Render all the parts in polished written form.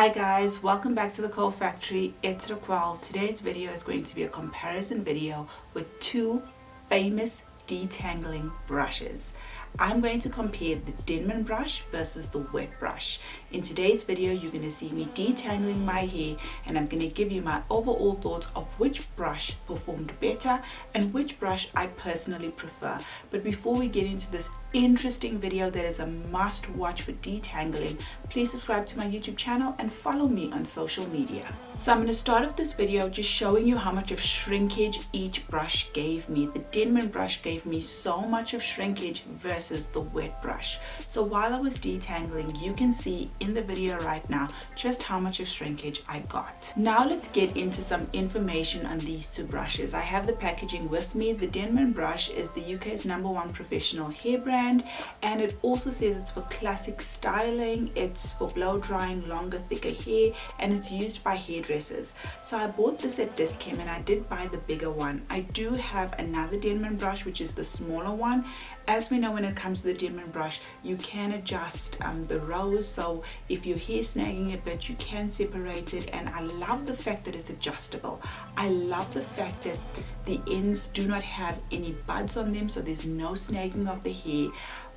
Hi guys, welcome back to the Curl Factory. It's Raquel. Today's video is going to be a comparison video with two famous detangling brushes. I'm going to compare the Denman brush versus the wet brush. In today's video, you're going to see me detangling my hair, and I'm going to give you my overall thoughts of which brush performed better and which brush I personally prefer. But before we get into this interesting video that is a must watch for detangling, please subscribe to my YouTube channel and follow me on social media. So I'm going to start off this video just showing you how much of shrinkage each brush gave me. The Denman brush gave me so much of shrinkage versus the wet brush. So while I was detangling, you can see in the video right now just how much of shrinkage I got. Now let's get into some information on these two brushes. I have the packaging with me. The Denman brush is the UK's #1 professional hair brand, and it also says it's for classic styling, it's for blow drying longer thicker hair, and it's used by hairdressers. So I bought this at Dischem, and I did buy the bigger one. I do have another Denman brush, which is the smaller one. As we know, when it comes to the Denman brush, you can adjust the rows, so if your hair snagging a bit, you can separate it. And I love the fact that it's adjustable. I love the fact that the ends do not have any buds on them, so there's no snagging of the hair.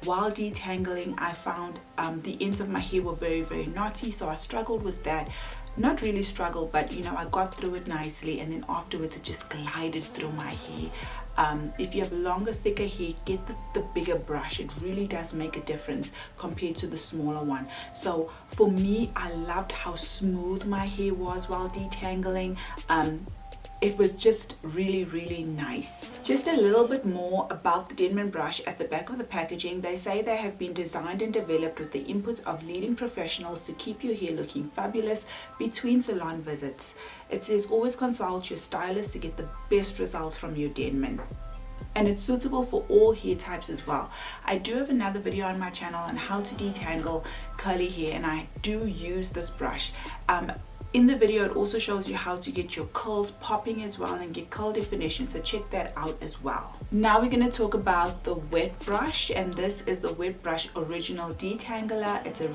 While detangling, I found the ends of my hair were very knotty, so I struggled with that. Not really struggled, but you know, I got through it nicely, and then afterwards it just glided through my hair. If you have longer, thicker hair, get the bigger brush. It really does make a difference compared to the smaller one. So for me, I loved how smooth my hair was while detangling. It was just really nice. Just a little bit more about the Denman brush. At the back of the packaging, they say they have been designed and developed with the input of leading professionals to keep your hair looking fabulous between salon visits. It says always consult your stylist to get the best results from your Denman. And it's suitable for all hair types as well. I do have another video on my channel on how to detangle curly hair, and I do use this brush. In the video, it also shows you how to get your curls popping as well and get curl definition, so check that out as well. Now we're going to talk about the wet brush, and this is the wet brush original detangler. It's a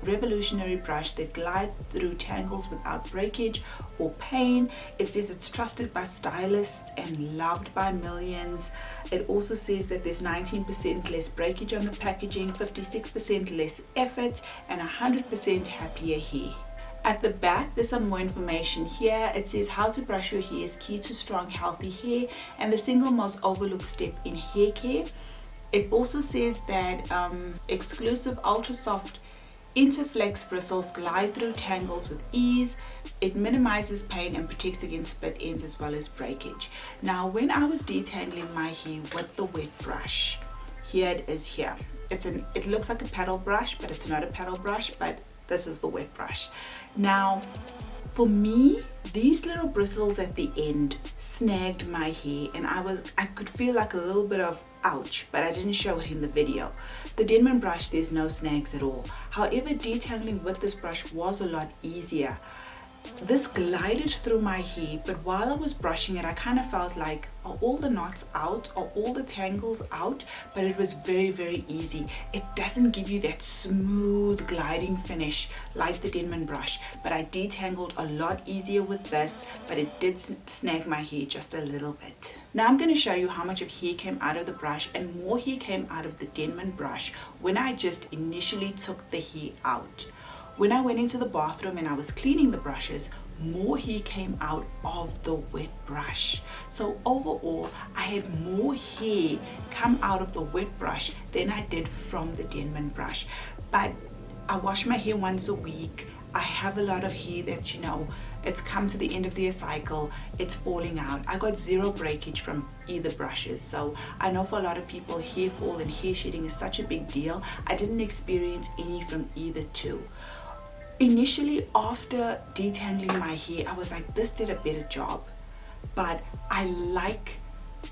revolutionary brush that glides through tangles without breakage or pain. It says it's trusted by stylists and loved by millions. It also says that there's 19% less breakage on the packaging, 56% less effort, and 100% happier hair. At the back, there's some more information here. It says how to brush your hair is key to strong, healthy hair and the single most overlooked step in hair care. It also says that exclusive ultra soft interflex bristles glide through tangles with ease. It minimizes pain and protects against split ends as well as breakage. Now, when I was detangling my hair with the wet brush, here it is here. It looks like a paddle brush, but it's not a paddle brush, but this is the wet brush. Now, for me, these little bristles at the end snagged my hair, and I could feel like a little bit of ouch, but I didn't show it in the video. The Denman brush, there's no snags at all. However, detangling with this brush was a lot easier. This glided through my hair, but while I was brushing it, I kind of felt like, are all the knots out? Are all the tangles out? But it was very easy. It doesn't give you that smooth gliding finish like the Denman brush, but I detangled a lot easier with this, but it did snag my hair just a little bit. Now I'm going to show you how much of hair came out of the brush, and more hair came out of the Denman brush when I just initially took the hair out. When I went into the bathroom and I was cleaning the brushes, more hair came out of the wet brush. So overall, I had more hair come out of the wet brush than I did from the Denman brush. But I wash my hair once a week. I have a lot of hair that, you know, it's come to the end of their cycle, it's falling out. I got zero breakage from either brushes, so I know for a lot of people, hair fall and hair shedding is such a big deal. I didn't experience any from either two. Initially, after detangling my hair, I was like, this did a better job, but I like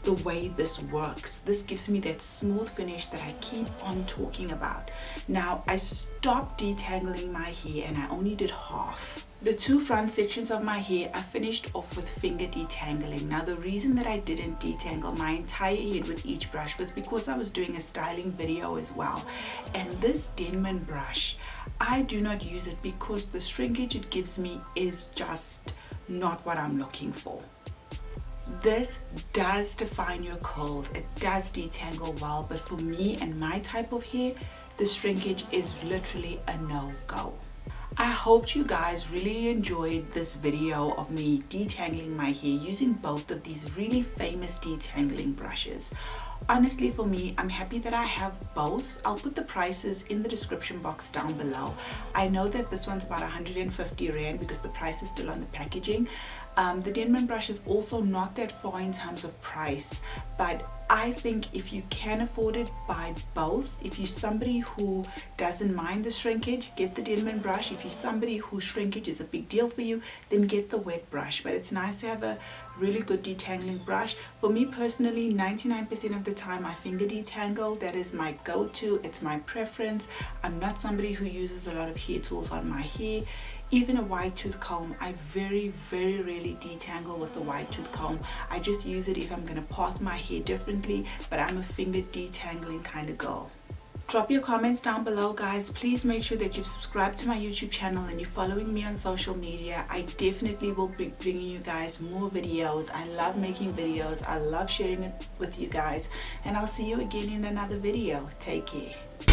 the way this works. This gives me that smooth finish that I keep on talking about. Now, I stopped detangling my hair and I only did half. The two front sections of my hair I finished off with finger detangling. Now, the reason that I didn't detangle my entire head with each brush was because I was doing a styling video as well. And this Denman brush, I do not use it because the shrinkage it gives me is just not what I'm looking for. This does define your curls, it does detangle well, but for me and my type of hair, the shrinkage is literally a no-go. I hope you guys really enjoyed this video of me detangling my hair using both of these really famous detangling brushes. Honestly, for me, I'm happy that I have both. I'll put the prices in the description box down below. I know that this one's about 150 Rand because the price is still on the packaging. The Denman brush is also not that far in terms of price, but I think if you can afford it, buy both. If you're somebody who doesn't mind the shrinkage, get the Denman brush. If you're somebody whose shrinkage is a big deal for you, then get the wet brush. But it's nice to have a really good detangling brush. For me personally, 99% of the time I finger detangle. That is my go-to. It's my preference. I'm not somebody who uses a lot of hair tools on my hair. Even a wide tooth comb, I very rarely detangle with the wide tooth comb. I just use it if I'm going to part my hair differently, but I'm a finger detangling kind of girl. Drop your comments down below, guys. Please make sure that you've subscribed to my YouTube channel and you're following me on social media. I definitely will be bringing you guys more videos. I love making videos. I love sharing it with you guys. And I'll see you again in another video. Take care.